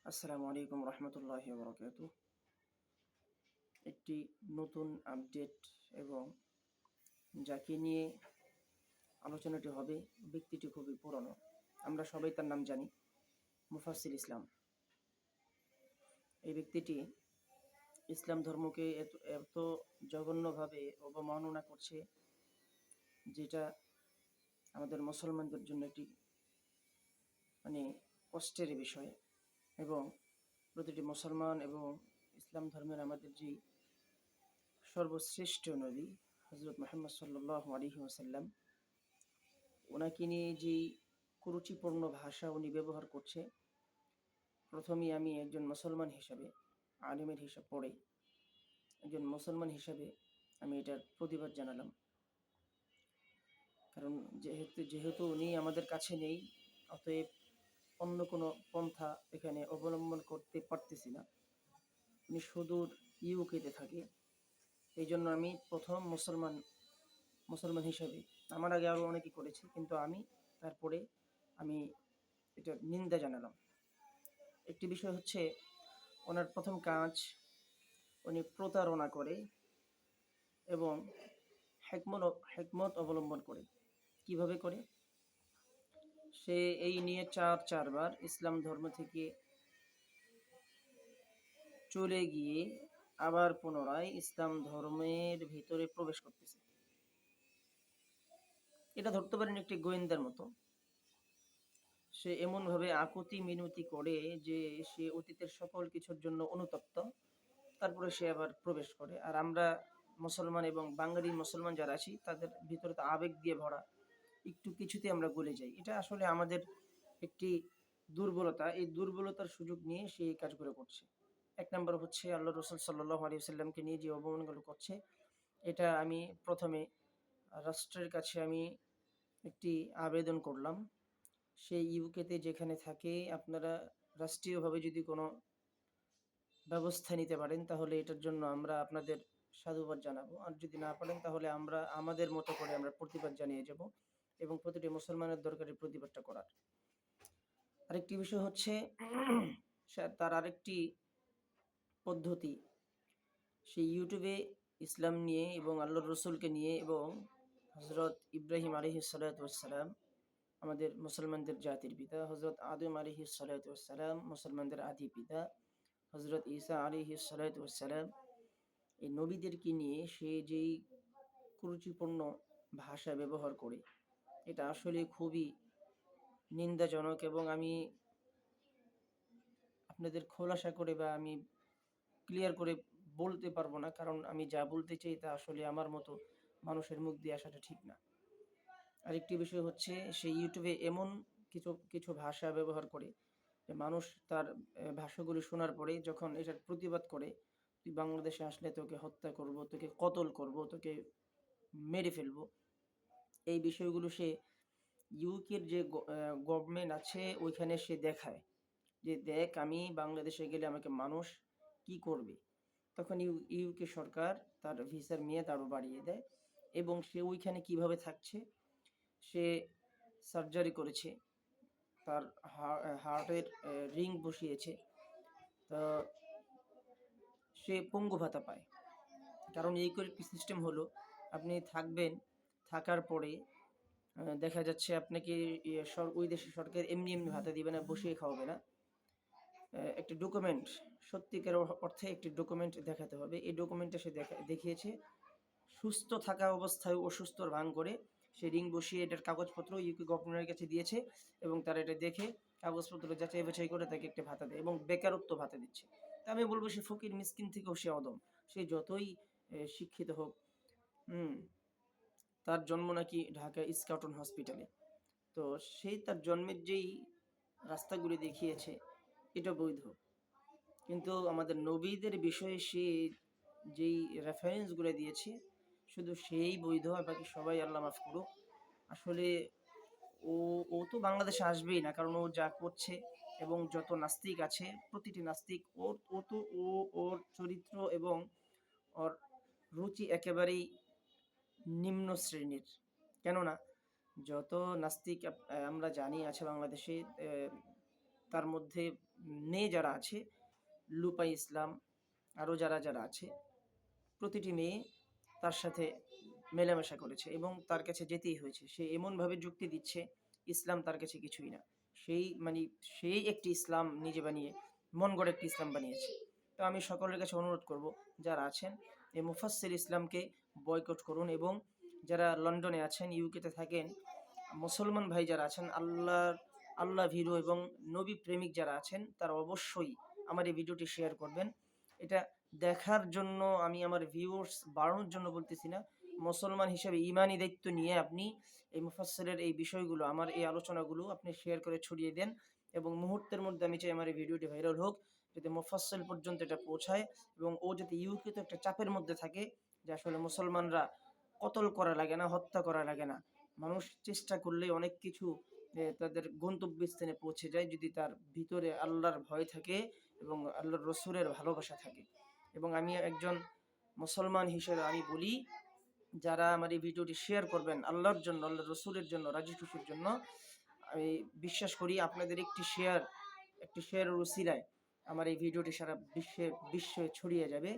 আসসালামু আলাইকুম রহমতুল্লাহি ওয়া বারাকাতুহু। একটি নতুন আপডেট এবং যাকে নিয়ে আলোচনাটি হবে, ব্যক্তিটি খুবই পুরনো। আমরা সবাই তার নাম জানি, মুফাসসির ইসলাম। এই ব্যক্তিটি ইসলাম ধর্মকে এত এত জঘন্যভাবে অবমাননা করছে, যেটা আমাদের মুসলমানদের জন্য একটি মানে কষ্টের বিষয়। এবং প্রতিটি মুসলমান এবং ইসলাম ধর্মের আমাদের যে সর্বশ্রেষ্ঠ নবী হযরত মুহাম্মদ সাল্লাল্লাহু আলাইহি ওয়াসাল্লাম, ওনাকে নিয়ে যেই কুরুচিপূর্ণ ভাষা উনি ব্যবহার করছে, প্রথমেই আমি একজন মুসলমান হিসাবে, আলেমের হিসাব পড়ে একজন মুসলমান হিসাবে আমি এটার প্রতিবাদ জানালাম। কারণ যেহেতু উনি আমাদের কাছে নেই, অতএব অন্য কোনো পন্থা এখানে অবলম্বন করতে পারতেছি না। উনি সুদূর ইউকেতে থাকে। এই জন্য আমি প্রথম মুসলমান হিসাবে, আমার আগে আরও অনেকে করেছে, কিন্তু তারপরে আমি এটার নিন্দা জানালাম। একটি বিষয় হচ্ছে, ওনার প্রথম কাজ, উনি প্রতারণা করে এবং হেকমত অবলম্বন করে। কিভাবে করে? সে এই নিয়ে চারবার ইসলাম ধর্ম থেকে চলে গিয়ে আবার পুনরায় ইসলাম ধর্মের ভিতরে প্রবেশ করতেছে। এটা ধরতে পারেন একটি গোয়েন্দার মতো। সে এমনভাবে আকুতি মিনতি করে যে সে অতীতের সকল কিছুর জন্য অনুতপ্ত, তারপরে সে আবার প্রবেশ করে। আর আমরা মুসলমান এবং বাঙালি মুসলমান যারা আছি, তাদের ভিতরে তো আবেগ দিয়ে ভরা, একটু কিছুতে আমরা গলে যাই। এটা আসলে আমাদের একটি দুর্বলতা। এই দুর্বলতার সুযোগ নিয়ে সে এই কাজগুলো করছে। এক নম্বর হচ্ছে, আল্লাহ রসুল সাল্লাল্লাহু আলাইহি ওয়াসাল্লামকে নিয়ে যে অবমাননাগুলো করছে, এটা আমি প্রথমে রাষ্ট্রের কাছে আমি একটি আবেদন করলাম। সেই ইউকেতে যেখানে থাকে, আপনারা রাষ্ট্রীয়ভাবে যদি কোনো ব্যবস্থা নিতে পারেন, তাহলে এটার জন্য আমরা আপনাদের সাধুবাদ জানাবো। আর যদি না পারেন, তাহলে আমরা আমাদের মতো করে আমরা প্রতিবাদ জানিয়ে যাব, এবং প্রতিটি মুসলমানের দরকারি প্রতিবাদটা করার। আরেকটি বিষয় হচ্ছে, তার আরেকটি পদ্ধতি, সেই ইউটিউবে ইসলাম নিয়ে এবং আল্লাহর রসুলকে নিয়ে এবং হজরত ইব্রাহিম আলাইহিস সালাতু ওয়াস সালাম, আমাদের মুসলমানদের জাতির পিতা, হজরত আদম আলাইহিস সালাতু ওয়াস সালাম, মুসলমানদের আদি পিতা, হজরত ঈসা আলাইহিস সালাতু ওয়াস সালাম, এই নবীদেরকে নিয়ে সে যেই কুরুচিপূর্ণ ভাষা ব্যবহার করে, এটা আসলে খুবই নিন্দাজনক। এবং আমি আপনাদের খোলাসা করে বা আমি ক্লিয়ার করে বলতে পারবো না, কারণ আমি যা বলতে চাই তা আসলে আমার মতো মানুষের মুখ দিয়ে আসাটা ঠিক না। আরেকটি বিষয় হচ্ছে, সে ইউটিউবে এমন কিছু কিছু ভাষা ব্যবহার করে যে মানুষ তার ভাষাগুলি শোনার পরে যখন এটার প্রতিবাদ করে, তুই বাংলাদেশে আসলে তোকে হত্যা করব, তোকে কতল করব, তোকে মেরে ফেলবো, এই বিষয়গুলো সে ইউকের যে গভর্নমেন্ট আছে ওইখানে সে দেখায় যে দেখ, আমি বাংলাদেশে গেলে আমাকে মানুষ কি করবে। তখন ইউকে সরকার তার ভিসার মেয়াদ আরও বাড়িয়ে দেয়, এবং সে ওইখানে কিভাবে থাকছে, সে সার্জারি করেছে, তার হার্টের রিং বসিয়েছে, তো সে পঙ্গু ভাতা পায়। কারণ এই সিস্টেম হলো, আপনি থাকবেন, থাকার পরে দেখা যাচ্ছে আপনাকে ওই দেশের সরকার এমনি এমনি ভাতা দিবে না, বসিয়ে খাওয়াবে না। একটি ডকুমেন্ট, সত্যিকার অর্থে একটি ডকুমেন্ট দেখাতে হবে। এই ডকুমেন্টটা সে দেখিয়েছে। সুস্থ থাকা অবস্থায় অসুস্থর ভান করে সে রিং বসিয়ে এটার কাগজপত্র ইউকে গভর্নমেন্টের কাছে দিয়েছে, এবং তারা এটা দেখে কাগজপত্র যাচাই বাছাই করে তাকে একটা ভাতা দেয়, এবং বেকারত্ব ভাতা দিচ্ছে। তা আমি বলবো, সে ফকির মিসকিন থেকেও সে অদম। সে যতই শিক্ষিত হোক, তার জন্ম নাকি ঢাকা স্কাউটন হসপিটালে, তো সেই তার জন্মের যেই রাস্তাগুলি দেখিয়েছে, এটা বৈধ। কিন্তু আমাদের নবীদের বিষয়ে সে যেই রেফারেন্সগুলো দিয়েছে, শুধু সেই বৈধ, আর বাকি সবাই আল্লাহ মাফ করুক। আসলে ও ও তো বাংলাদেশে আসবেই না, কারণ ও যা করছে, এবং যত নাস্তিক আছে প্রতিটি নাস্তিক ওর ও তো ও ওর চরিত্র এবং ওর রুচি একেবারেই নিম্ন শ্রেণীর। কেননা যত নাস্তিক আমরা জানি আছে বাংলাদেশে, তার মধ্যে মেয়ে যারা আছে, লুপাই ইসলাম, আরও যারা যারা আছে, প্রতিটি মেয়ে তার সাথে মেলামেশা করেছে এবং তার কাছে যেতেই হয়েছে। সে এমনভাবে যুক্তি দিচ্ছে ইসলাম তার কাছে কিছুই না। সেই মানে সেই একটি ইসলাম নিজে বানিয়ে মন গড়া একটি ইসলাম বানিয়েছে। তো আমি সকলের কাছে অনুরোধ করব, যারা আছেন এই মুফাসসিল ইসলামকে বয়কট করুন, এবং যারা লন্ডনে আছেন, ইউকেতে থাকেন, মুসলমান ভাই যারা আছেন, আল্লাহ ভীরু এবং নবী প্রেমিক যারা আছেন, তারা অবশ্যই আমার এই ভিডিওটি শেয়ার করবেন। এটা দেখার জন্য, আমি আমার ভিউয়ার্স বাড়ানোর জন্য বলতেছি না, মুসলমান হিসেবে ইমানি দায়িত্ব নিয়ে আপনি এই মুফাসসিলের এই বিষয়গুলো, আমার এই আলোচনাগুলো আপনি শেয়ার করে ছড়িয়ে দেন, এবং মুহূর্তের মধ্যে আমি চাই আমার এই ভিডিওটি ভাইরাল হোক, যাতে মুফাসসিল পর্যন্ত এটা পৌঁছায়, এবং ও যাতে ইউকে তো একটা চাপের মধ্যে থাকে যে আসলে মুসলমানরা কতল করা লাগে না, হত্যা করা লাগে না, মানুষ চেষ্টা করলে অনেক কিছু তাদের গন্তব্যস্থানে পৌঁছে যায়, যদি তার ভিতরে আল্লাহর ভয় থাকে এবং আল্লাহর রসুলের ভালোবাসা থাকে। এবং আমি একজন মুসলমান হিসেবে আমি বলি, যারা আমার এই ভিডিওটি শেয়ার করবেন আল্লাহর জন্য, আল্লাহর রসুলের জন্য, রাজি খুশির জন্য, আমি বিশ্বাস করি আপনাদের একটি শেয়ারের উসিলায় আমার এই ভিডিওটি সারা বিশ্বে ছড়িয়ে যাবে।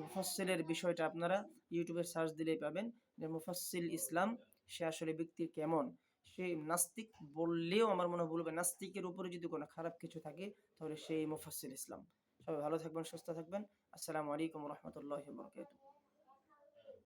মুফাসসিলের বিষয়টা আপনারা ইউটিউবে সার্চ দিলেই পাবেন যে মুফাসসিল ইসলাম সে আসলে ব্যক্তি কেমন। সে নাস্তিক বললেও আমার মনে হয় ভুল হবে, নাস্তিকের উপরে যদি কোনো খারাপ কিছু থাকে তাহলে সেই মুফাসসিল ইসলাম। সবাই ভালো থাকবেন, সুস্থ থাকবেন। আসসালামু আলাইকুম রহমতুল্লাহ বরকাতুহু।